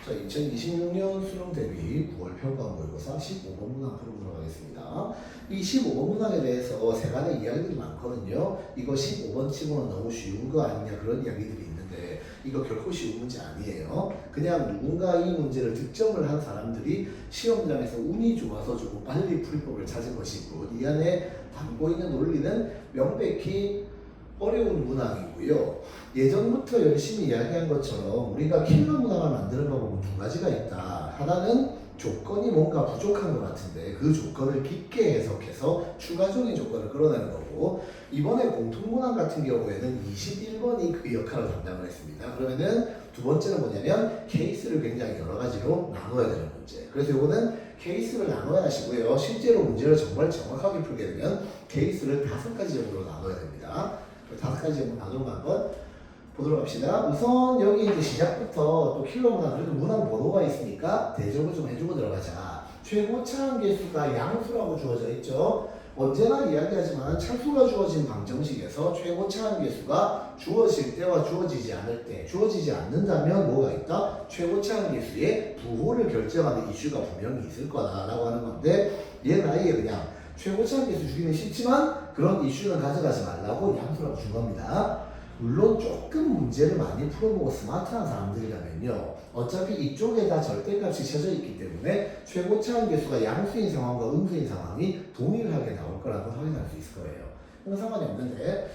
자, 2026년 수능 대비 9월 평가 모의고사 15번 문항 풀어보도록 하겠습니다. 이 15번 문항에 대해서 세간의 이야기들이 많거든요. 이거 15번 치고는 너무 쉬운 거 아니냐 그런 이야기들이 있는데 이거 결코 쉬운 문제 아니에요. 그냥 누군가 이 문제를 득점을 한 사람들이 시험장에서 운이 좋아서 조금 빨리 풀이법을 찾은 것이고 이 안에 담고 있는 논리는 명백히 어려운 문항이고요. 예전부터 열심히 이야기한 것처럼 우리가 킬러 문항을 만드는 방법은 두 가지가 있다. 하나는 조건이 뭔가 부족한 것 같은데 그 조건을 깊게 해석해서 추가적인 조건을 끌어내는 거고, 이번에 공통문항 같은 경우에는 21번이 그 역할을 담당을 했습니다. 그러면은 두 번째는 뭐냐면 케이스를 굉장히 여러 가지로 나눠야 되는 문제. 그래서 이거는 케이스를 나눠야 하시고요. 실제로 문제를 정말 정확하게 풀게 되면 케이스를 5가지 정도로 나눠야 됩니다. 5가지 정도 나누는 거 한번 보도록 합시다. 우선 여기 이제 시작부터 또 킬러 문항, 그래도 문항 번호가 있으니까 대적을 좀 해주고 들어가자. 최고 차항 개수가 양수라고 주어져 있죠. 언제나 이야기하지만 차수가 주어진 방정식에서 최고 차항 개수가 주어질 때와 주어지지 않을 때, 주어지지 않는다면 뭐가 있다? 최고 차항 개수의 부호를 결정하는 이슈가 분명히 있을 거다라고 하는 건데, 얘는 아예 그냥 최고 차항 개수 주기는 싫지만 그런 이슈는 가져가지 말라고 양수라고 준 겁니다. 물론 조금 문제를 많이 풀어보고 스마트한 사람들이라면요, 어차피 이쪽에다 절대값이 쳐져 있기 때문에 최고 차항 개수가 양수인 상황과 음수인 상황이 동일하게 나올 거라고 확인할 수 있을 거예요. 그건 상관이 없는데,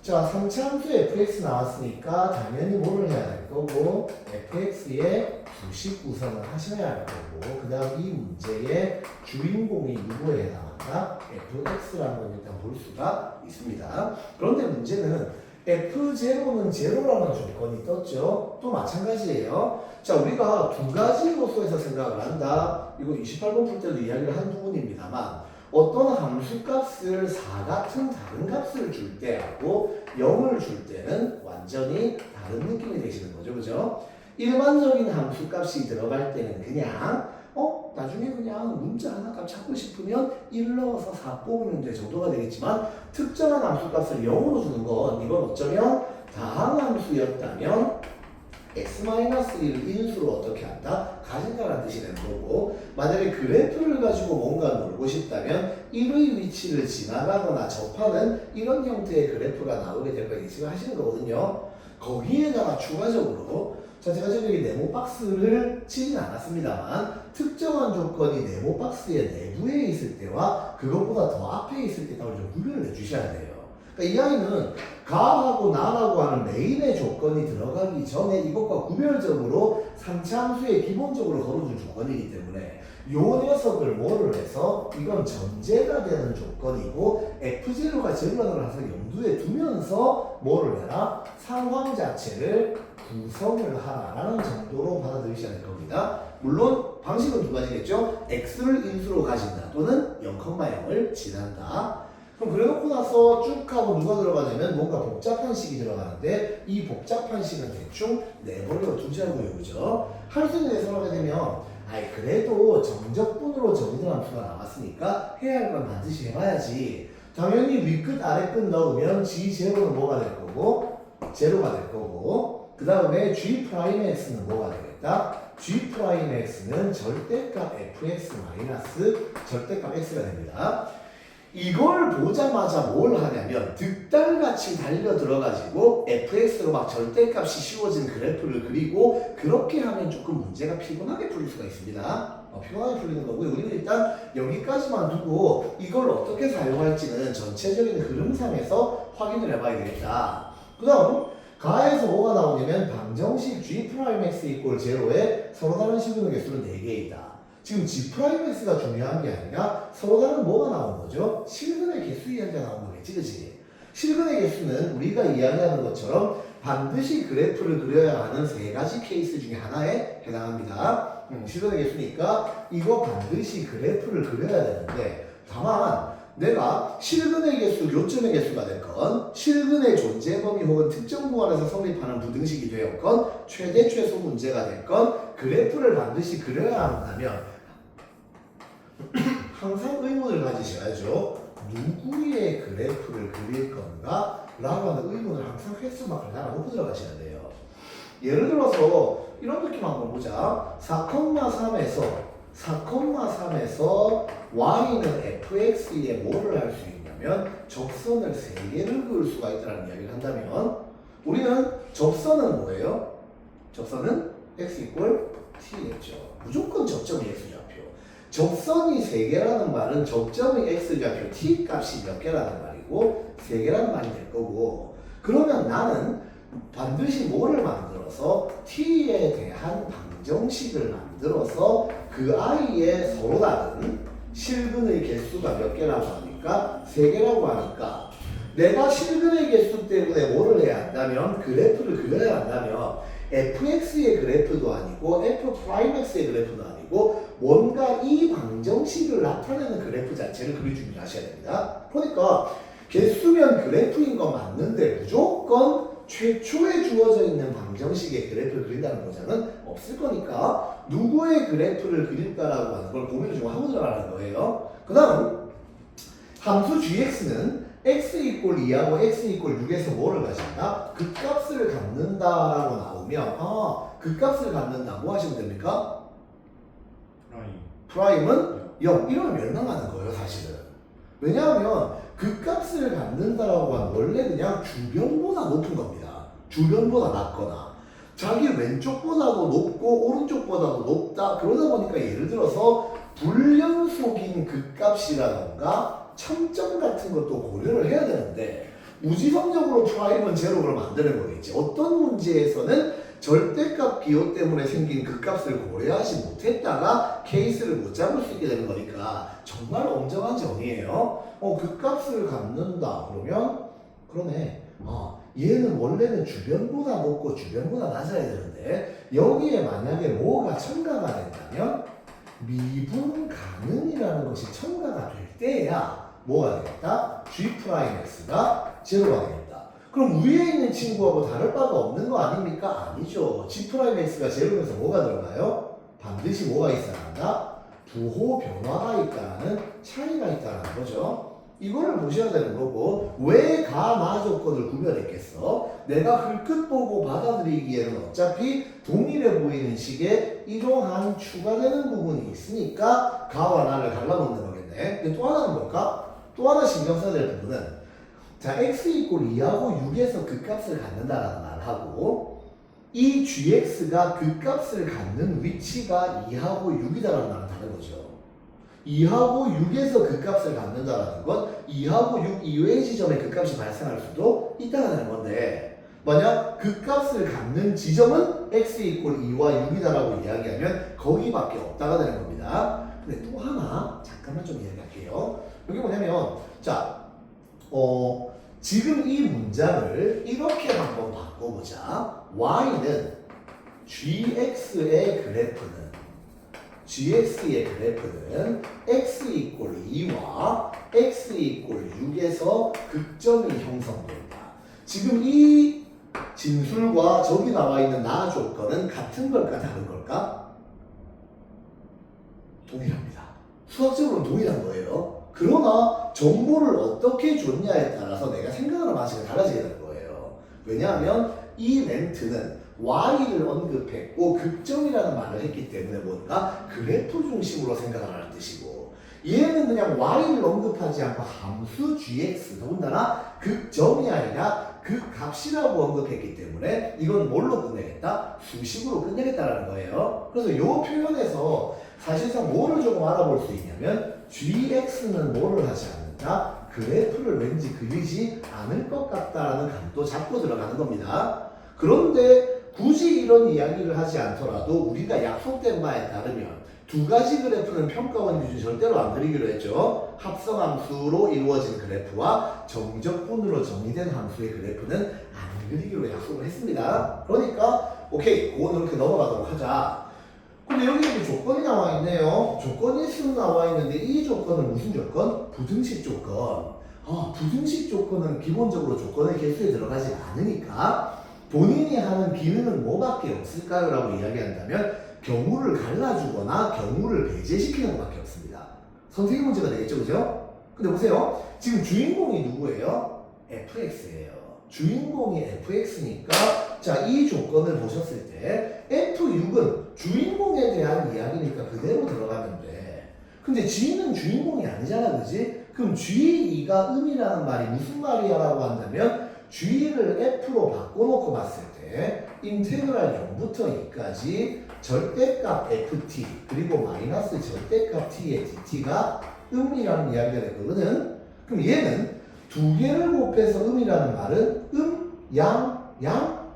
자, 3차함수 fx 나왔으니까 당연히 뭐를 해야 될 거고, fx의 부식 구성을 하셔야 할 거고, 그 다음 이 문제의 주인공이 누구에 해당한다? fx라는 걸 일단 볼 수가 있습니다. 그런데 문제는 F0는 제로라는 조건이 떴죠. 또 마찬가지예요. 자, 우리가 두 가지 요소에서 생각을 한다. 이거 28번 풀 때도 이야기를 한 부분입니다만, 어떤 함수값을 4 같은 다른 값을 줄 때하고 0을 줄 때는 완전히 다른 느낌이 되시는 거죠. 그죠? 일반적인 함수값이 들어갈 때는 그냥 나중에 그냥 문자 하나 값 찾고 싶으면 1 넣어서 4 뽑으면 돼 정도가 되겠지만, 특정한 함수값을 0으로 주는 건 이건 어쩌면 다항함수였다면 x-1을 인수로 어떻게 한다? 가진다라는 뜻이 되는 거고, 만약에 그래프를 가지고 뭔가 놀고 싶다면 1의 위치를 지나가거나 접하는 이런 형태의 그래프가 나오게 될 거 예측을 하시는 거거든요. 거기에다가 추가적으로, 자, 제가 지금 여기 네모 박스를 치진 않았습니다만 특정한 조건이 네모 박스의 내부에 있을 때와 그것보다 더 앞에 있을 때 좀 구별을 해주셔야 돼요. 그러니까 이 아이는 가하고 나라고 하는 메인의 조건이 들어가기 전에 이것과 구별적으로 3차 함수에 기본적으로 걸어준 조건이기 때문에 요 녀석을 뭐를 해서 이건 전제가 되는 조건이고 F0가 전면을 해서 염두에 두면서 뭐를 해라? 상황 자체를 구성을 하라라는 정도로 받아들이셔야 될 겁니다. 물론 방식은 두 가지겠죠. X를 인수로 가진다 또는 0,0을 지난다. 그럼 그래놓고 나서 쭉 하고 누가 들어가냐면 뭔가 복잡한 식이 들어가는데 이 복잡한 식은 대충 내버려 두자고요. 그죠? 할수에 대해서 하게 되면 그래도 정적분으로 정의된 함수가 나왔으니까 해야 할 건 반드시 해봐야지. 당연히 위끝 아래끝 넣으면 G0는 뭐가 될 거고 제로가 될 거고, 그 다음에 G'X는 뭐가 되겠다? G'X는 절대값 fx 마이너스 절대값 x가 됩니다. 이걸 보자마자 뭘 하냐면 득달같이 달려 들어가지고 fx로 막 절대값이 씌워진 그래프를 그리고 그렇게 하면 조금 문제가 피곤하게 풀릴 수가 있습니다. 피곤하게 풀리는 거고요. 우리는 일단 여기까지만 두고 이걸 어떻게 사용할지는 전체적인 흐름상에서 확인을 해봐야 되겠다. 그 다음 가에서 뭐가 나오냐면 방정식 G'X 이꼴 제로에 서로 다른 실근의 개수는 4개이다. 지금 G'X가 중요한 게 아니라 서로 다른 뭐가 나온 거죠? 실근의 개수 이야기가 나온 거겠지, 그치? 실근의 개수는 우리가 이야기하는 것처럼 반드시 그래프를 그려야 하는 3가지 케이스 중에 하나에 해당합니다. 실근의 개수니까 이거 반드시 그래프를 그려야 되는데, 다만 내가 실근의 개수, 요점의 개수가 됐건 실근의 존재 범위 혹은 특정 구간에서 성립하는 부등식이 되었건 최대 최소 문제가 됐건 그래프를 반드시 그려야 한다면 항상 의문을 가지셔야죠. 누구의 그래프를 그릴 건가? 라고 하는 의문을 항상 횟수만큼 달아놓고 들어가셔야 돼요. 예를 들어서 이런 느낌 한번 보자. 4,3에서 y는 fx에 뭐를 할 수 있냐면 접선을 3개를 그을 수가 있다는 이야기를 한다면 우리는 접선은 뭐예요? 접선은 x 이퀄 t겠죠. 무조건 접점이 x좌표. 접선이 3개라는 말은 접점이 x좌표 t 값이 몇 개라는 말이고 3개라는 말이 될 거고, 그러면 나는 반드시 뭐를 만들어서 t에 대한 방정식을 만들어서 그 i의 서로 다른 실근의 개수가 몇 개라고 하니까 3개라고 하니까 내가 실근의 개수 때문에 뭐를 해야 한다면 그래프를 그려야 한다면 fx의 그래프도 아니고 f'x의 그래프도 아니고 뭔가 이 방정식을 나타내는 그래프 자체를 그릴 준비를 하셔야 됩니다. 그러니까 개수면 그래프인 거 맞는데 무조건 최초에 주어져 있는 방정식의 그래프를 그린다는 보장은 없을 거니까 누구의 그래프를 그릴까라고 하는 걸 고민을 좀 하고 들어가는 거예요. 그 다음 함수 gx는 x 이꼴 2하고 x 이꼴 6에서 뭐를 가진다? 극값을 갖는다라고 나오면 극값을 갖는다 뭐 하시면 됩니까? 프라임은 0 이러면 멸망하는 거예요 사실은. 왜냐하면 극값을 갖는다라고 하면 원래 그냥 주변보다 높은 겁니다. 주변보다 낮거나 자기 왼쪽보다도 높고 오른쪽보다도 높다 그러다 보니까 예를 들어서 불연속인 극값이라던가 첨점 같은 것도 고려를 해야 되는데 무지성적으로 프라임은 제로를 만드는 거겠지. 어떤 문제에서는 절대값 기호 때문에 생긴 극값을 고려하지 못했다가 케이스를 못 잡을 수 있게 되는 거니까 정말 엄정한 정의예요. 극값을 갖는다 그러면 그러네. 얘는 원래는 주변보다 높고 주변보다 낮아야 되는데 여기에 만약에 뭐가 첨가가 된다면 미분 가능이라는 것이 첨가가 될 때야 뭐가 되겠다? G'X가 제로가 되겠다. 그럼 위에 있는 친구하고 다를 바가 없는 거 아닙니까? 아니죠. G'X가 제로면서 뭐가 들어가요? 반드시 뭐가 있어야 한다? 부호 변화가 있다는 차이가 있다는 거죠. 이거를 보셔야 되는 거고 왜 가마 조건을 구별했겠어? 내가 흘끗 보고 받아들이기에는 어차피 동일해 보이는 식의 이러한 추가되는 부분이 있으니까 가와 나를 갈라놓는 거겠네. 근데 또 하나는 뭘까? 또 하나 신경 써야 될 부분은 자 x 이꼴 2하고 6에서 극값을 갖는다라는 말을 하고 이 gx가 극값을 갖는 위치가 2하고 6이다라는 말은 다른 거죠. 2하고 6에서 극값을 갖는다라는 건 2하고 6 이외의 지점에 극값이 발생할 수도 있다는 건데 만약 극값을 갖는 지점은 x 이꼴 2와 6이다라고 이야기하면 거기밖에 없다가 되는 겁니다. 근데 또 하나 잠깐만 좀 이야기할게요. 여기 뭐냐면 자 지금 이 문장을 이렇게 한번 바꿔보자. y는 gx의 그래프는 x 이꼴 2와 x 이꼴 6에서 극점이 형성된다. 지금 이 진술과 저기 나와 있는 나 조건은 같은 걸까 다른 걸까? 동일합니다. 수학적으로는 동일한 거예요. 그러나 정보를 어떻게 줬냐에 따라서 내가 생각하는 방식이 달라지게 되는 거예요. 왜냐하면 이 멘트는 y를 언급했고 극점이라는 말을 했기 때문에 뭔가 그래프 중심으로 생각을 하는 뜻이고 얘는 그냥 y를 언급하지 않고 함수 gx 더군다나 극점이 아니라 극값이라고 언급했기 때문에 이건 뭘로 끝내겠다? 수식으로 끝내겠다라는 거예요. 그래서 이 표현에서 사실상 뭐를 조금 알아볼 수 있냐면 gx는 뭐를 하지 않는다? 그래프를 왠지 그리지 않을 것 같다라는 감도 잡고 들어가는 겁니다. 그런데 굳이 이런 이야기를 하지 않더라도 우리가 약속된 바에 따르면 두 가지 그래프는 평가원 기준 절대로 안 그리기로 했죠. 합성함수로 이루어진 그래프와 정적분으로 정의된 함수의 그래프는 안 그리기로 약속을 했습니다. 그러니까 오케이 그거는 이렇게 넘어가도록 하자. 근데 여기 조건이 나와 있네요. 조건이 쓱 나와 있는데 이 조건은 무슨 조건? 부등식 조건. 부등식 조건은 기본적으로 조건의 개수에 들어가지 않으니까 본인이 하는 기능은 뭐밖에 없을까요? 라고 이야기한다면 경우를 갈라주거나 경우를 배제시키는 것밖에 없습니다. 선택의 문제가 되겠죠, 그죠? 근데 보세요. 지금 주인공이 누구예요? fx예요. 주인공이 fx니까 자, 이 조건을 보셨을 때 f6은 주인공에 대한 이야기니까 그대로 들어가면 돼. 근데 g는 주인공이 아니잖아, 그지? 그럼 g2가 음이라는 말이 무슨 말이야라고 한다면 g를 f로 바꿔놓고 봤을 때 인테그랄 0부터 2까지 절대값 ft 그리고 마이너스 절대값 t의 dt가 음이라는 이야기가 되거든. 그럼 얘는 두 개를 곱해서 음이라는 말은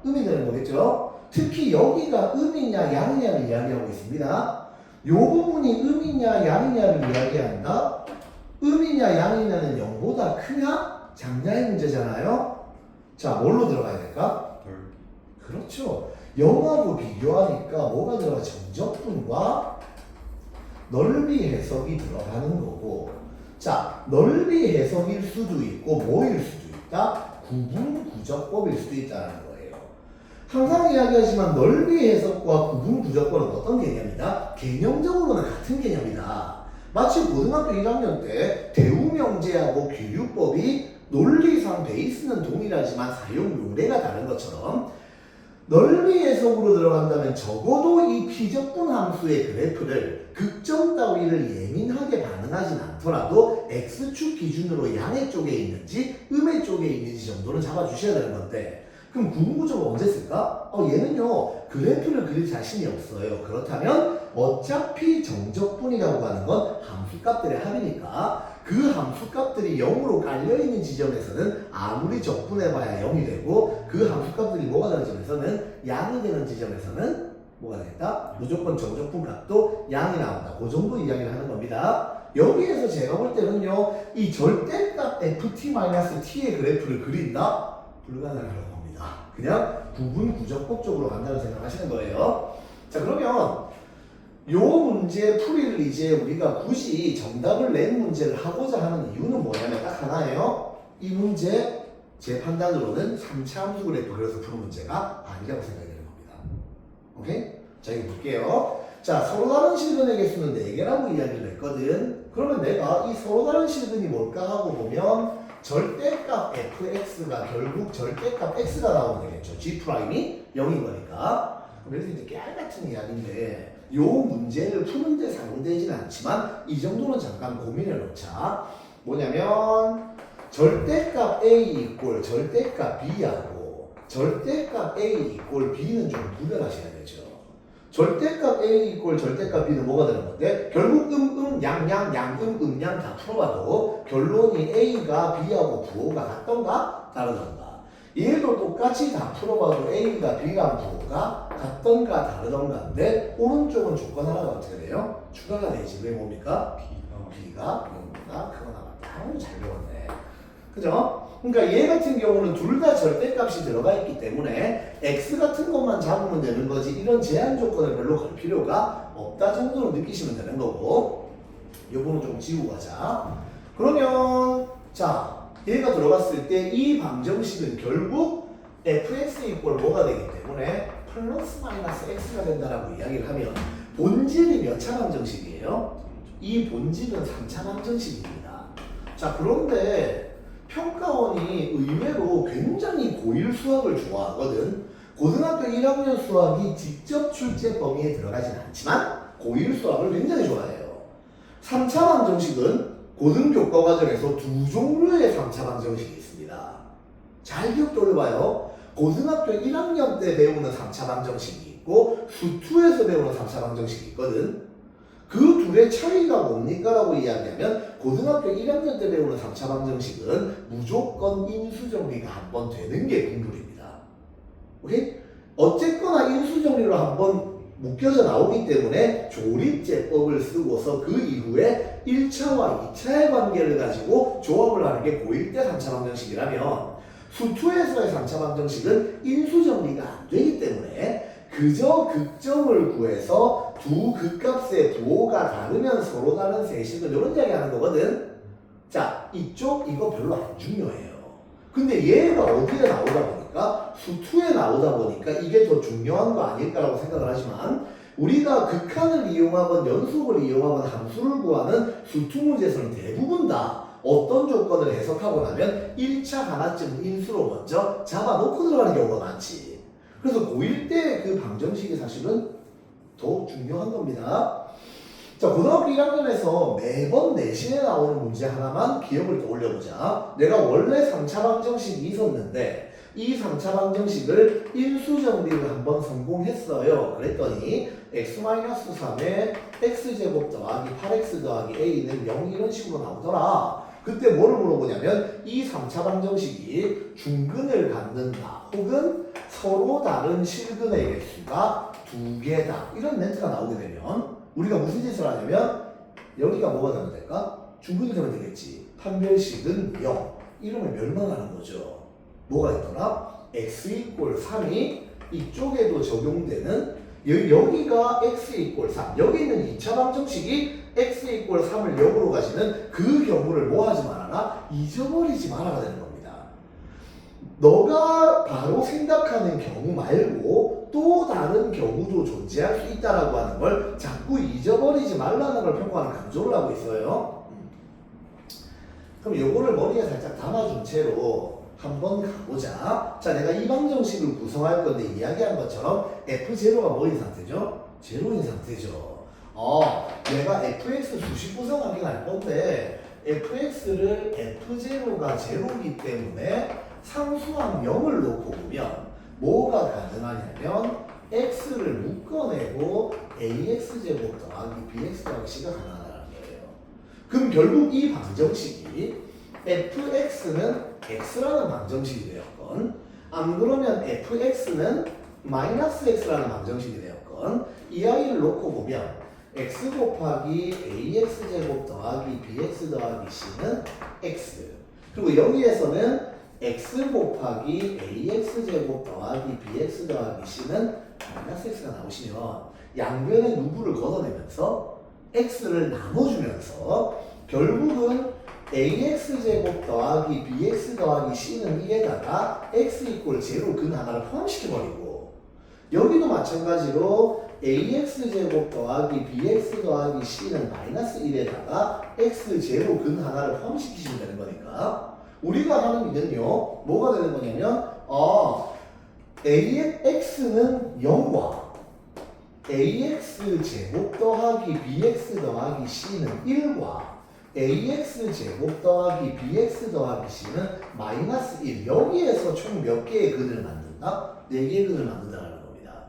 음이 되는 거겠죠. 특히 여기가 음이냐 양이냐를 이야기하고 있습니다. 요 부분이 음이냐 양이냐를 이야기한다. 음이냐 양이냐는 0보다 크냐 작냐의 문제잖아요. 자, 뭘로 들어가야 될까? 그렇죠. 0하고 비교하니까 뭐가 들어가? 정적분과 넓이 해석이 들어가는 거고, 자, 넓이 해석일 수도 있고 뭐일 수도 있다? 구분구적법일 수도 있다는 거예요. 항상 이야기하지만 넓이 해석과 구분구적법은 어떤 개념이다? 개념적으로는 같은 개념이다. 마치 고등학교 1학년 때 대우명제하고 귀류법이 논리상 베이스는 동일하지만 사용 용례가 다른 것처럼 넓이 해석으로 들어간다면 적어도 이 피적분 함수의 그래프를 극점 따위를 예민하게 반응하진 않더라도 x축 기준으로 양의 쪽에 있는지 음의 쪽에 있는지 정도는 잡아주셔야 되는 건데, 그럼 구분구적을 언제 쓸까? 얘는요 그래프를 그릴 자신이 없어요. 그렇다면 어차피 정적분이라고 하는 건 함수값들의 합이니까 그 함수값들이 0으로 깔려있는 지점에서는 아무리 적분해봐야 0이 되고 그 함수값들이 뭐가 되는 지점에서는 양이 되는 지점에서는 뭐가 되겠다? 무조건 정적분 값도 양이 나온다. 그 정도 이야기를 하는 겁니다. 여기에서 제가 볼 때는요 이 절대값 ft-t의 그래프를 그린다? 불가능하다고 봅니다. 그냥 구분구적법 쪽으로 간다는 생각을 하시는 거예요. 자, 그러면 요 문제 풀이를 이제 우리가 굳이 정답을 낸 문제를 하고자 하는 이유는 뭐냐면 딱 하나예요. 이 문제 제 판단으로는 3차 함수 그래프 그래서 푸는 문제가 아니라고 생각이 되는 겁니다. 오케이? 자, 이거 볼게요. 자, 서로 다른 실근의 개수는 4개라고 이야기를 했거든. 그러면 내가 이 서로 다른 실근이 뭘까 하고 보면 절대값 fx가 결국 절대값 x가 나오면 되겠죠. g'이 0인 거니까. 그래서 이제 깨알 같은 이야기인데 요 문제를 푸는데 사용되지는 않지만 이 정도는 잠깐 고민해 놓자. 뭐냐면 절대값 a 이꼴 절대값 b하고 절대값 a 이꼴 b는 좀 구별하셔야 되죠. 절대값 a 이꼴 절대값 b는 뭐가 되는 건데 결국 양 다 풀어봐도 결론이 a가 b하고 부호가 같던가 다르던가, 얘도 똑같이 다 풀어봐도 a가 b랑 부호가 같던가 다르던가인데 오른쪽은 조건 하나가 어떻게 돼요? 추가가 되지. 왜 뭡니까? b가 0보다 크거나 같다. 잘 배웠네. 그죠? 그러니까 얘 같은 경우는 둘 다 절대값이 들어가 있기 때문에 x 같은 것만 잡으면 되는 거지 이런 제한 조건을 별로 걸 필요가 없다 정도로 느끼시면 되는 거고, 요거는 좀 지우고 가자. 그러면 자, 얘가 들어갔을 때 이 방정식은 결국 fx 이꼴 뭐가 되기 때문에 플러스 마이너스 x가 된다라고 이야기를 하면 본질이 몇 차 방정식이에요? 이 본질은 3차 방정식입니다. 자, 그런데 평가원이 의외로 굉장히 고일 수학을 좋아하거든. 고등학교 1학년 수학이 직접 출제 범위에 들어가진 않지만 고일 수학을 굉장히 좋아해요. 3차 방정식은 고등교과 과정에서 두 종류의 3차 방정식이 있습니다. 잘 기억 돌려봐요. 고등학교 1학년 때 배우는 3차 방정식이 있고 수2에서 배우는 3차 방정식이 있거든. 그 둘의 차이가 뭡니까? 라고 이야기하면 고등학교 1학년 때 배우는 3차 방정식은 무조건 인수정리가 한번 되는 게 국룰입니다. 오케이? 어쨌거나 인수정리로 한번 묶여져 나오기 때문에 조립제법을 쓰고서 그 이후에 1차와 2차의 관계를 가지고 조합을 하는 게 고1 때 3차 방정식이라면 수2에서의 3차 방정식은 인수정리가 안 되기 때문에 그저 극점을 구해서 두 극값의 부호가 다르면 서로 다른 세식을 이런 이야기 하는 거거든. 자, 이쪽 이거 별로 안 중요해요. 근데 얘가 어디에 나오다 보니까 수2에 나오다 보니까 이게 더 중요한 거 아닐까라고 생각을 하지만 우리가 극한을 이용하건 연속을 이용하건 함수를 구하는 수2 문제에서는 대부분 다 어떤 조건을 해석하고 나면 1차 가나쯤 인수로 먼저 잡아놓고 들어가는 경우가 많지. 그래서 고1 때 그 방정식이 사실은 더 중요한 겁니다. 자, 고등학교 1학년에서 매번 내신에 나오는 문제 하나만 기억을 떠올려보자. 내가 원래 3차 방정식이 있었는데 이 3차 방정식을 인수정리를 한번 성공했어요. 그랬더니 x-3에 x제곱 더하기 8x 더하기 a는 0 이런 식으로 나오더라. 그때 뭐를 물어보냐면 이 3차 방정식이 중근을 갖는다 혹은 서로 다른 실근의 개수가 2개다 이런 멘트가 나오게 되면 우리가 무슨 짓을 하냐면 여기가 뭐가 되면 될까? 중근이 되면 되겠지. 판별식은 0 이러면 멸망하는 거죠. 뭐가 있더라? x 이꼴 3이 이쪽에도 적용되는 여기가 x 이꼴 3 여기 있는 2차 방정식이 x 이꼴 3을 0으로 가시는 그 경우를 뭐 하지 말아라? 잊어버리지 말아야 되는 겁니다. 너가 바로 생각하는 경우 말고 또 다른 경우도 존재할 수 있다라고 하는 걸 자꾸 잊어버리지 말라는 걸 평가하는 강조를 하고 있어요. 그럼 요거를 머리에 살짝 담아준 채로 한번 가보자. 자, 내가 이 방정식을 구성할 건데 이야기한 것처럼 f0가 뭐인 상태죠? 제로인 상태죠. 내가 fx 수식 구성하긴 할 건데 fx를 f0가 제로이기 때문에 상수항 0을 놓고 보면 뭐가 가능하냐면 x를 묶어내고 ax제곱 더하기 bx 더하기 c가 가능하다는 거예요. 그럼 결국 이 방정식이 fx는 x라는 방정식이 되었건 안 그러면 fx는 마이너스 x라는 방정식이 되었건 이 아이를 놓고 보면 x 곱하기 ax제곱 더하기 bx 더하기 c는 x 그리고 여기에서는 x 곱하기 ax제곱 더하기 bx 더하기 c는 마이너스 x가 나오시면 양변에 누구를 걷어내면서 x를 나눠주면서 결국은 ax제곱 더하기 bx 더하기 c는 1에다가 x 이꼴 제로 근 하나를 포함시켜버리고 여기도 마찬가지로 ax제곱 더하기 bx 더하기 c는 마이너스 1에다가 x 제로 근 하나를 포함시키시면 되는 거니까 우리가 하는 일은요 뭐가 되는 거냐면 ax는 0과 ax 제곱 더하기 bx 더하기 c는 1과 ax 제곱 더하기 bx 더하기 c는 마이너스 1 여기에서 총 몇 개의 근을 만든다? 4개의 근을 만든다는 겁니다.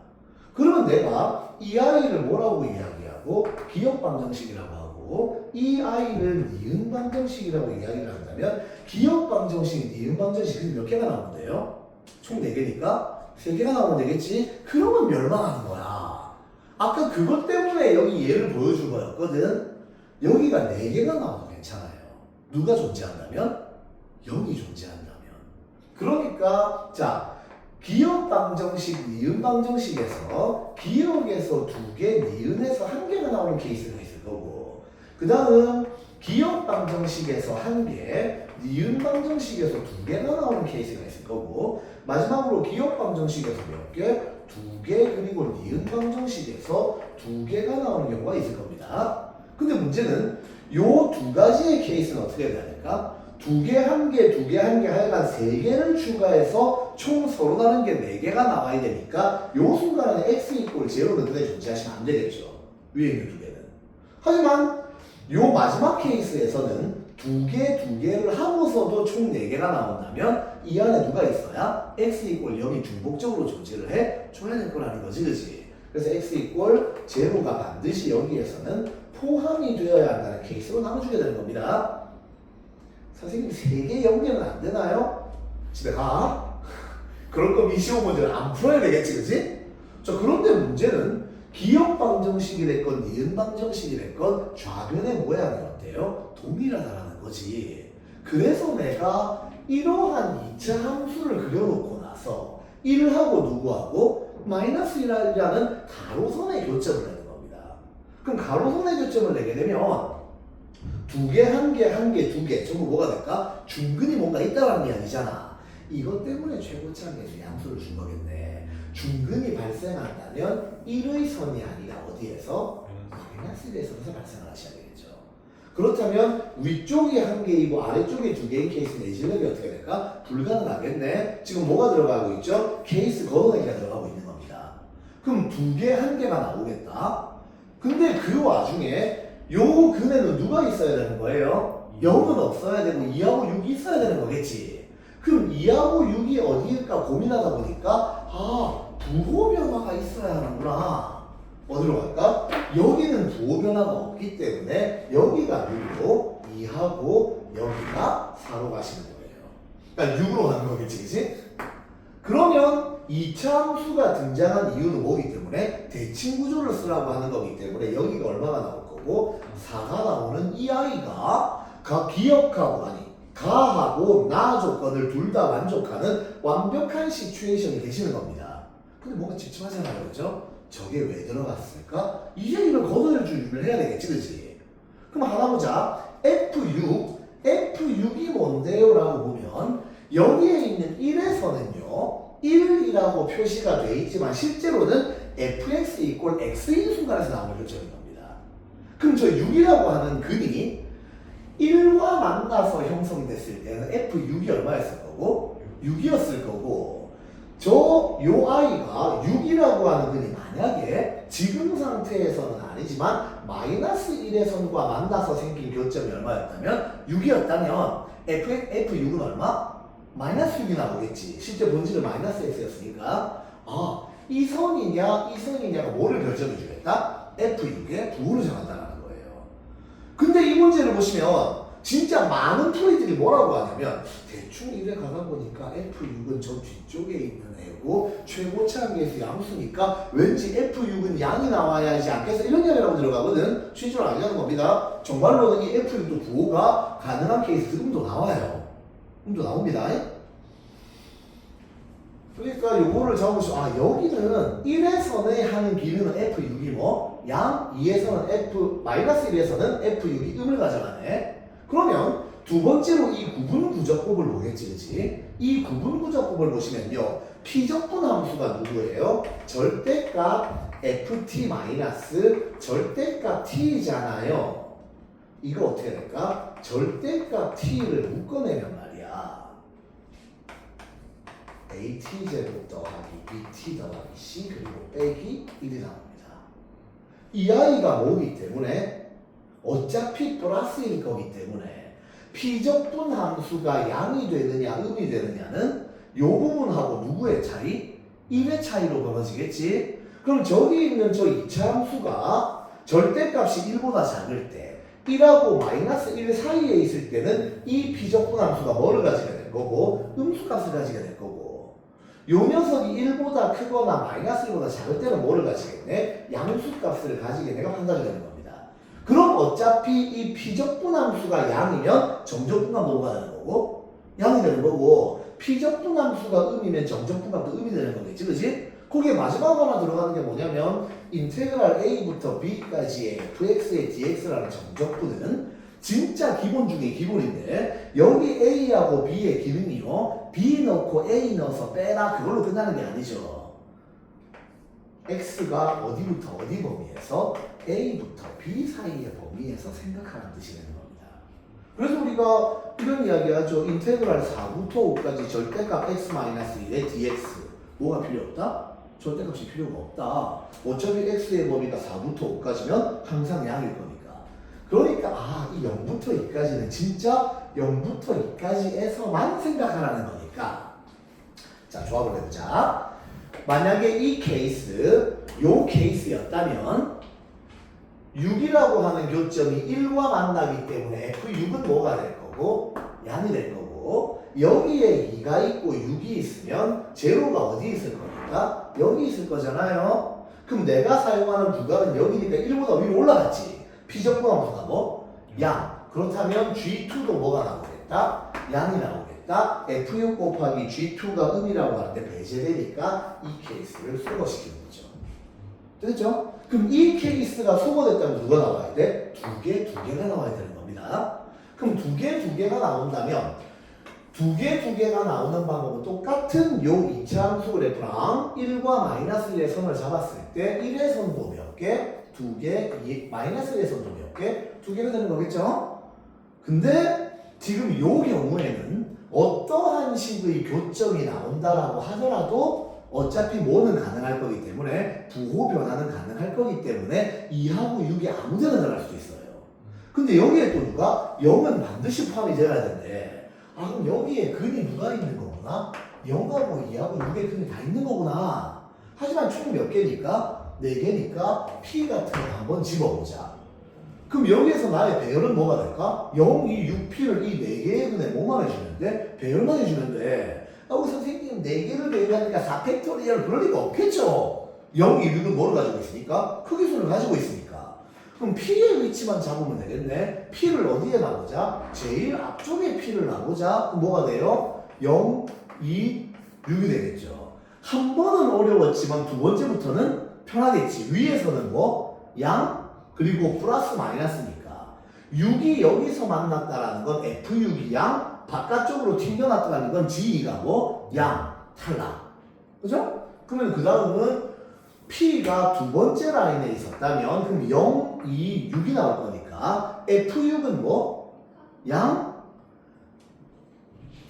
그러면 내가 이 아이를 뭐라고 이야기하고 기억 방정식이라고 하고 이 아이를 니은 방정식이라고 이야기를 한다면 기억 방정식, 니은 방정식이 몇 개가 나오면 돼요? 총 4개니까 3개가 나오면 되겠지? 그러면 멸망하는 거야. 아까 그것 때문에 여기 얘를 보여준 거였거든. 여기가 4개가 나와도 괜찮아요. 누가 존재한다면? 0이 존재한다면. 그러니까 자 기억 방정식, 니은 방정식에서 기억에서 2개, 니은에서 1개가 나오는 케이스가 있을 거고 그 다음 기억 방정식에서 1개, 니은 방정식에서 2개가 나오는 케이스가 있을 거고 마지막으로 기억 방정식에서 몇 개? 2개 그리고 니은 방정식에서 2개가 나오는 경우가 있을 겁니다. 근데 문제는 요 2가지의 케이스는 어떻게 해야 될까? 2개, 1개, 2개, 1개 하여간 3개를 추가해서 총 서로 다른 게 4개가 나와야 되니까 요 순간에 x 이꼴 제로는 그대 존재하시면 안 되겠죠. 위에 있는 2개는. 하지만 요 마지막 케이스에서는 2개를 하고서도 총 4개가 나온다면 이 안에 누가 있어야 x 이꼴 0이 중복적으로 존재를 해 줘야 될 거라는 거지, 그치? 그래서 x 이꼴 제로가 반드시 여기에서는 포함이 되어야 한다는 케이스로 나눠주게 되는 겁니다. 선생님 3개 연계는 안 되나요? 집에 가. 그럴 거면 25문제는 안 풀어야 되겠지, 그치? 자, 그런데 문제는 기억 방정식이 됐건 니은 방정식이 됐건 좌변의 모양이 어때요? 동일하다라는 거지. 그래서 내가 이러한 2차 함수를 그려놓고 나서 1하고 누구하고 마이너스 1이라는 가로선의 교점을 내는 겁니다. 그럼 가로선의 교점을 내게 되면 2개, 1개, 1개, 2개 전부 뭐가 될까? 중근이 뭔가 있다라는 이야기잖아. 이것 때문에 최고차항에서 양수를 준 거겠네. 중근이 발생한다면 1의 선이 아니라 어디에서? 마이너스 1에서 발생을 하셔야 되겠죠. 그렇다면 위쪽이 한 개이고 아래쪽이 두 개인 케이스 내지력이 어떻게 될까? 불가능하겠네. 지금 뭐가 들어가고 있죠? 케이스 걷어내기가 들어가고 있는 겁니다. 그럼 두 개, 한 개가 나오겠다. 근데 그 와중에 요 근에는 누가 있어야 되는 거예요? 0은 없어야 되고 2하고 6이 있어야 되는 거겠지. 그럼 2하고 6이 어디일까 고민하다 보니까 부호 변화가 있어야 하는구나. 어디로 갈까? 여기는 부호 변화가 없기 때문에 여기가 6으로 2하고 여기가 4로 가시는 거예요. 그러니까 6으로 가는 거겠지, 그치? 그러면 2차 함수가 등장한 이유는 뭐기 때문에 대칭 구조를 쓰라고 하는 거기 때문에 여기가 얼마가 나올 거고 4가 나오는 이 아이가 가하고 나 조건을 둘 다 만족하는 완벽한 시츄에이션이 되시는 겁니다. 근데 뭔가 찝찝하잖아요, 그렇죠? 저게 왜 들어갔을까? 이제 이걸 걷어낼 준비를 해야 되겠지, 그치? 그럼 하나 보자. F6이 뭔데요? 라고 보면 여기에 있는 1에서는요 1이라고 표시가 돼 있지만 실제로는 fx 이꼴 x인 순간에서 나오는 결정인 겁니다. 그럼 저 6이라고 하는 근이 1과 만나서 형성됐을 때는 f6이 얼마였을 거고 6이었을 거고 요 아이가 6이라고 하는 근이 만약에 지금 상태에서는 아니지만 마이너스 1의 선과 만나서 생긴 교점이 얼마였다면 6이었다면 f6은 얼마? 마이너스 6이 나오겠지. 실제 본질은 마이너스 x였으니까 이 선이냐가 뭐를 결정해 주겠다? f6의 부호를 정한다는 거예요. 근데 이 문제를 보시면 진짜 많은 토이들이 뭐라고 하냐면 대충 이래 가다 보니까 F6은 저 뒤쪽에 있는 애고 최고차항계수 양수니까 왠지 F6은 양이 나와야 하지 않겠어 이런 이야기라고 들어가거든. 취지를 알려는 겁니다. 정말로는 이 F6도 부호가 가능한 케이스 지금도 나와요. 지금도 나옵니다. 그러니까 요거를 잡으시면 여기는 1에서는 하는 기능은 F6이 뭐? 양 2에서는 마이너스 1에서는 F6이 음을 가져가네. 그러면 두 번째로 이 구분구조법을 보겠지, 그치? 이 구분구조법을 보시면요. 피적분 함수가 누구예요? 절대값 ft 마이너스 절대값 t잖아요. 이거 어떻게 될까? 절대값 t를 묶어내면 말이야. at제곱 더하기 bt 더하기 c 그리고 빼기 1이 나옵니다. 이 아이가 뭐기 때문에 어차피 플러스일 거기 때문에 피적분 함수가 양이 되느냐 음이 되느냐는 요 부분하고 누구의 차이? 1의 차이로 벌어지겠지? 그럼 저기 있는 저 2차 함수가 절대값이 1보다 작을 때 1하고 마이너스 1 사이에 있을 때는 이 피적분 함수가 뭐를 가지게 될 거고 음수값을 가지게 될 거고 요 녀석이 1보다 크거나 마이너스 1보다 작을 때는 뭐를 가지겠네? 양수값을 가지게 내가 판단이 되는 겁니다. 그럼 어차피 이 피적분 함수가 양이면 정적분값도 뭐가 되는 거고? 양이 되는 거고 피적분 함수가 음이면 정적분값도 음이 되는 거겠지, 그치? 거기에 마지막 하나 들어가는 게 뭐냐면 인테그랄 a부터 b까지의 fx의 dx라는 정적분은 진짜 기본 중에 기본인데 여기 a하고 b의 기능이요 b 넣고 a 넣어서 빼라 그걸로 끝나는 게 아니죠. x가 어디부터 어디 범위에서 a부터 b 사이의 범위에서 생각하는 뜻이 되는 겁니다. 그래서 우리가 이런 이야기 하죠. 인테그랄 4부터 5까지 절대값 x-1의 dx 뭐가 필요 없다? 절대값이 필요가 없다. 어차피 x의 범위가 4부터 5까지면 항상 양일 거니까. 그러니까 이 0부터 2까지는 진짜 0부터 2까지에서만 생각하라는 거니까. 자, 조합을 해보자. 만약에 이 케이스, 요 케이스였다면 6이라고 하는 교점이 1과 만나기 때문에 F6은 뭐가 될 거고? 양이 될 거고 여기에 2가 있고 6이 있으면 제로가 어디 있을 겁니까? 여기 있을 거잖아요. 그럼 내가 사용하는 부각은 여기니까 1보다 위로 올라갔지. 피적분 함수가 뭐? 양. 그렇다면 G2도 뭐가 나오겠다? 양이 나오겠다. F6 곱하기 G2가 음이라고 하는데 배제되니까 이 케이스를 소거시키는 거죠. 됐죠? 그럼 이 케이스가 소거됐다면 누가 나와야 돼? 두 개가 나와야 되는 겁니다. 그럼 두 개가 나온다면 두 개가 나오는 방법은 똑같은 요 2차 함수 그래프랑 1과 마이너스 1의 선을 잡았을 때 1의 선도 몇 개? 2개, 마이너스 1에서 몇 개? 2개가 되는 거겠죠? 근데 지금 요 경우에는 어떠한 식의 교점이 나온다라고 하더라도 어차피 뭐는 가능할 거기 때문에 부호 변화는 가능할 거기 때문에 2하고 6이 아무 데나 들어갈 수도 있어요. 근데 여기에 또 누가 0은 반드시 포함이 되어야 되는데 그럼 여기에 근이 누가 있는 거구나? 0하고 2하고 6의 근이 다 있는 거구나. 하지만 총 몇 개니까? 4개니까 P 같은 거 한번 집어보자. 그럼 여기에서 나의 배열은 뭐가 될까? 0, 2, 6, P를 이 4개의 근에 뭐만 해주면 돼? 배열만 해주면 돼. 선생님 4개를 배열하니까 4팩토리얼 그럴 리가 없겠죠? 0, 2, 6은 뭐를 가지고 있으니까? 크기수를 가지고 있으니까. 그럼 P의 위치만 잡으면 되겠네. P를 어디에 놔보자? 제일 앞쪽에 P를 놔보자. 그럼 뭐가 돼요? 0, 2, 6이 되겠죠. 한 번은 어려웠지만 두 번째부터는 편하겠지. 위에서는 뭐? 양, 그리고 플러스 마이너스니까. 6이 여기서 만났다라는 건 F6이 양, 바깥쪽으로 튕겨놨다는 건 G2가 뭐? 양, 탈락. 그죠? 그러면 그 다음은 P가 두 번째 라인에 있었다면 그럼 0, 2, 6이 나올 거니까 F6은 뭐? 양,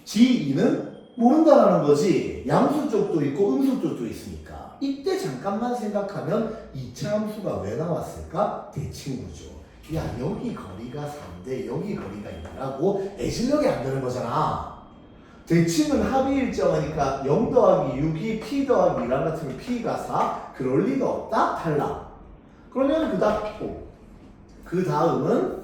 G2는 모른다라는 거지. 양수 쪽도 있고 음수 쪽도 있으니까. 이때 잠깐만 생각하면 2차 함수가 왜 나왔을까? 대칭구죠. 야, 여기 거리가 3대 여기 거리가 있다라고 애실력이 안 되는 거잖아. 대칭은 합이 일정하니까 0 더하기 6이 P 더하기 2랑 같으면 P가 4. 그럴 리가 없다? 탈락. 그러면 그 다음은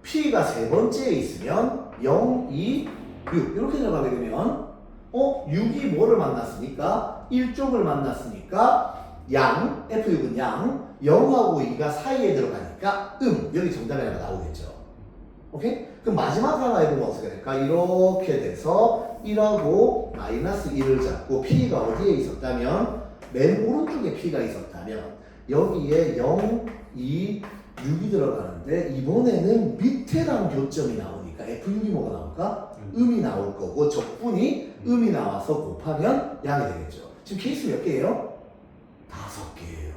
P가 세 번째에 있으면 0, 2, 6 이렇게 들어가게 되면 6이 뭐를 만났으니까 1쪽을 만났으니까 양, F6은 양, 0하고 2가 사이에 들어가니까 여기 정답이 하나 나오겠죠. 오케이? 그럼 마지막 하나 해보면 어떻게 될까? 이렇게 돼서 1하고 마이너스 1을 잡고 P가 어디에 있었다면 맨 오른쪽에 P가 있었다면 여기에 0, 2, 6이 들어가는데 이번에는 밑에랑 교점이 나오니까 F6이 뭐가 나올까? 음이 나올 거고 적분이 음이 나와서 곱하면 양이 되겠죠. 지금 케이스 몇 개예요? 5개예요.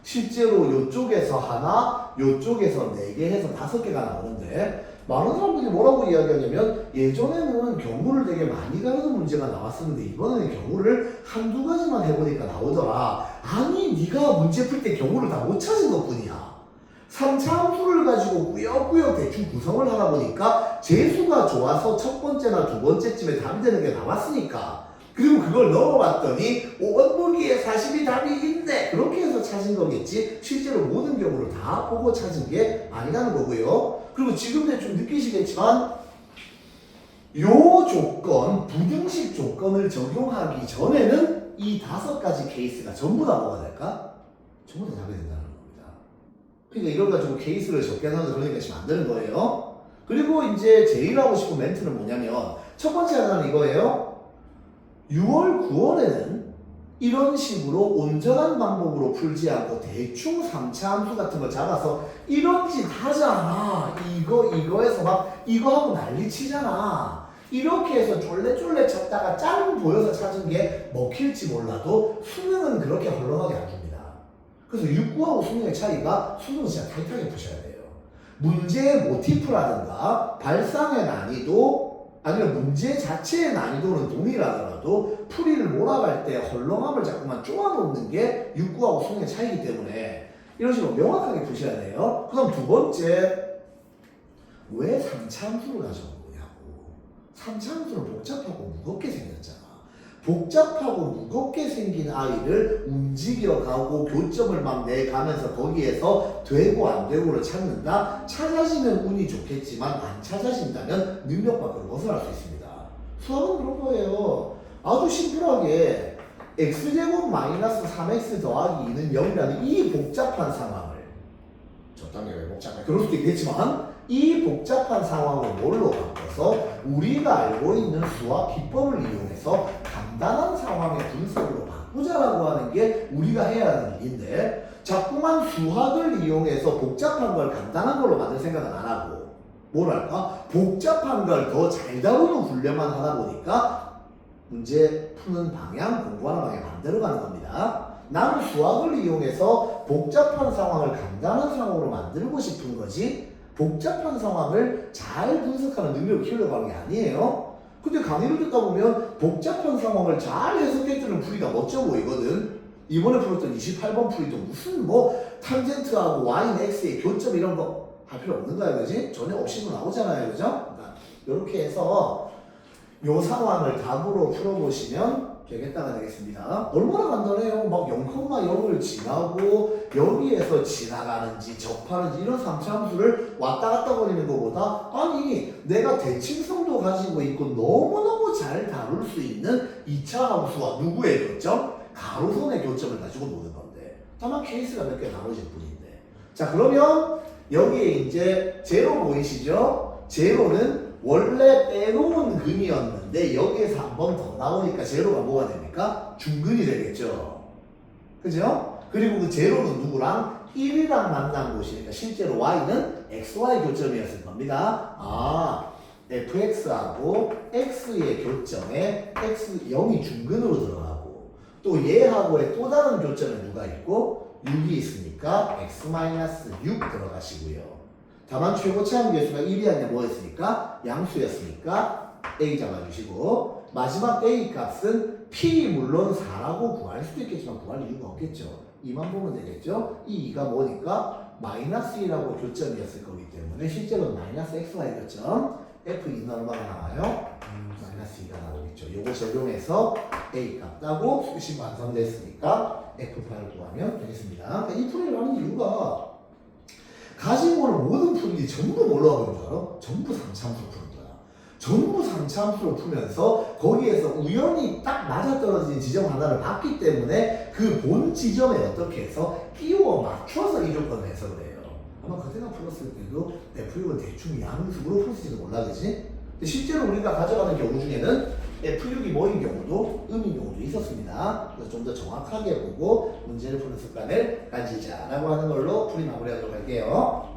실제로 이쪽에서 하나, 이쪽에서 4개 해서 5개가 나오는데 많은 사람들이 뭐라고 이야기하냐면 예전에는 경우를 되게 많이 가르는 문제가 나왔었는데 이번에는 경우를 한두 가지만 해보니까 나오더라. 아니 네가 문제 풀 때 경우를 다 못 찾은 것뿐이야. 3차 함수를 가지고 꾸역꾸역 대충 구성을 하다 보니까 재수가 좋아서 첫 번째나 두 번째쯤에 답이 되는 게 나왔으니까 그리고 그걸 넣어봤더니 5번 보기에 40이 답이 있네 그렇게 해서 찾은 거겠지 실제로 모든 경우를 다 보고 찾은 게 아니라는 거고요. 그리고 지금도 좀 느끼시겠지만 요 조건, 부등식 조건을 적용하기 전에는 이 5가지 케이스가 전부 다 뭐가 될까? 전부 다 답이 된다는 겁니다. 그러니까 이걸 가지고 케이스를 적게 하면서 그러니까 지금 안 되는 거예요. 그리고 이제 제일 하고 싶은 멘트는 뭐냐면 첫 번째 하나는 이거예요. 6월, 9월에는 이런 식으로 온전한 방법으로 풀지 않고 대충 3차 함수 같은 거 잡아서 이런 짓 하잖아. 이거에서 막 이거 하고 난리 치잖아. 이렇게 해서 쫄래쫄래 찾다가 짱 보여서 찾은 게 먹힐지 몰라도 수능은 그렇게 헐렁하게 안 줍니다. 그래서 6, 9하고 수능의 차이가 수능은 진짜 타이트하게 푸셔야 돼요. 문제의 모티프라든가 발상의 난이도 아니면 문제 자체의 난이도는 동일하더라도 풀이를 몰아갈 때 헐렁함을 자꾸만 쪼아놓는 게 6, 9하고 수능의 차이기 때문에 이런 식으로 명확하게 푸셔야 돼요. 그 다음 두 번째, 왜 3차 함수를 가져온 거냐고. 3차 함수는 복잡하고 무겁게 생겼잖아. 복잡하고 무겁게 생긴 아이를 움직여가고 교점을 막 내가면서 거기에서 되고 안 되고를 찾는다? 찾아지면 운이 좋겠지만 안 찾아진다면 능력 밖으로 벗어날 수 있습니다. 수학은 그런 거예요. 아주 심플하게 x제곱 마이너스 3x 더하기 2는 0이라는 이 복잡한 상황을 저 단계가 왜 복잡해? 그럴 수도 있겠지만 이 복잡한 상황을 뭘로 바꿔서 우리가 알고 있는 수학 기법을 이용해서 간단한 상황의 분석으로 바꾸자라고 하는 게 우리가 해야 하는 일인데 자꾸만 수학을 이용해서 복잡한 걸 간단한 걸로 만들 생각은 안 하고 뭐랄까? 복잡한 걸 더 잘 다루는 훈련만 하다 보니까 문제 푸는 방향, 공부하는 방향이 반대로 가는 겁니다. 나는 수학을 이용해서 복잡한 상황을 간단한 상황으로 만들고 싶은 거지 복잡한 상황을 잘 분석하는 능력을 키우려고 하는 게 아니에요. 근데 강의를 듣다 보면 복잡한 상황을 잘 해석해주는 풀이가 멋져 보이거든. 이번에 풀었던 28번 풀이도 무슨 뭐 탄젠트하고 y는 x의 교점 이런 거 할 필요 없는 거야, 그지? 전혀 없이도 나오잖아요, 그죠? 그러니까 이렇게 해서 요 상황을 답으로 풀어보시면 되겠다가 되겠습니다. 얼마나 간단해요. 막 0,0을 지나고 여기에서 지나가는지 접하는지 이런 3차 함수를 왔다 갔다 거리는 것보다 아니 내가 대칭성도 가지고 있고 너무너무 잘 다룰 수 있는 2차 함수와 누구의 교점? 가로선의 교점을 가지고 노는 건데 다만 케이스가 몇 개 나눠질 뿐인데 자 그러면 여기에 이제 제로 보이시죠? 제로는 원래 빼놓은 근이었는데 여기에서 한 번 더 나오니까 제로가 뭐가 됩니까? 중근이 되겠죠. 그죠? 그리고 그 제로는 누구랑? 1이랑 만난 곳이니까 실제로 y는 xy 교점이었을 겁니다. 아, fx하고 x의 교점에 x0이 중근으로 들어가고 또 얘하고의 또 다른 교점에 누가 있고 6이 있으니까 x-6 들어가시고요. 다만 최고차항 개수가 1이 아니라 뭐였으니까? 양수였으니까 A 잡아주시고 마지막 A 값은 P 물론 4라고 구할 수도 있겠지만 구할 이유가 없겠죠. 2만 보면 되겠죠. 이 2가 뭐니까? 마이너스 2라고 교점이었을 거기 때문에 실제로는 마이너스 XY 교점 F2는 얼마가 나와요? 마이너스 2가 나오겠죠. 요거 적용해서 A 값 따고 수식 완성됐으니까 F8을 구하면 되겠습니다. 그러니까 이 풀이를 하는 이유가 가지고 오는 모든 풀이 전부 뭘로 하고 있는 줄 알아? 전부 3차함수로 푸는 거야. 전부 3차함수로 풀면서 거기에서 우연히 딱 맞아떨어진 지점 하나를 봤기 때문에 그 본 지점에 어떻게 해서 끼워 맞춰서 이 조건을 해석을 해요. 아마 그때가 풀었을 때도 F6은 대충 양수로 풀었을지도 몰라, 그지? 근데 실제로 우리가 가져가는 경우 중에는 F6이 뭐인 경우도 음인 경우도 있었습니다. 그래서 좀 더 정확하게 보고 문제를 푸는 습관을 가지자라고 하는 걸로 풀이 마무리하도록 할게요.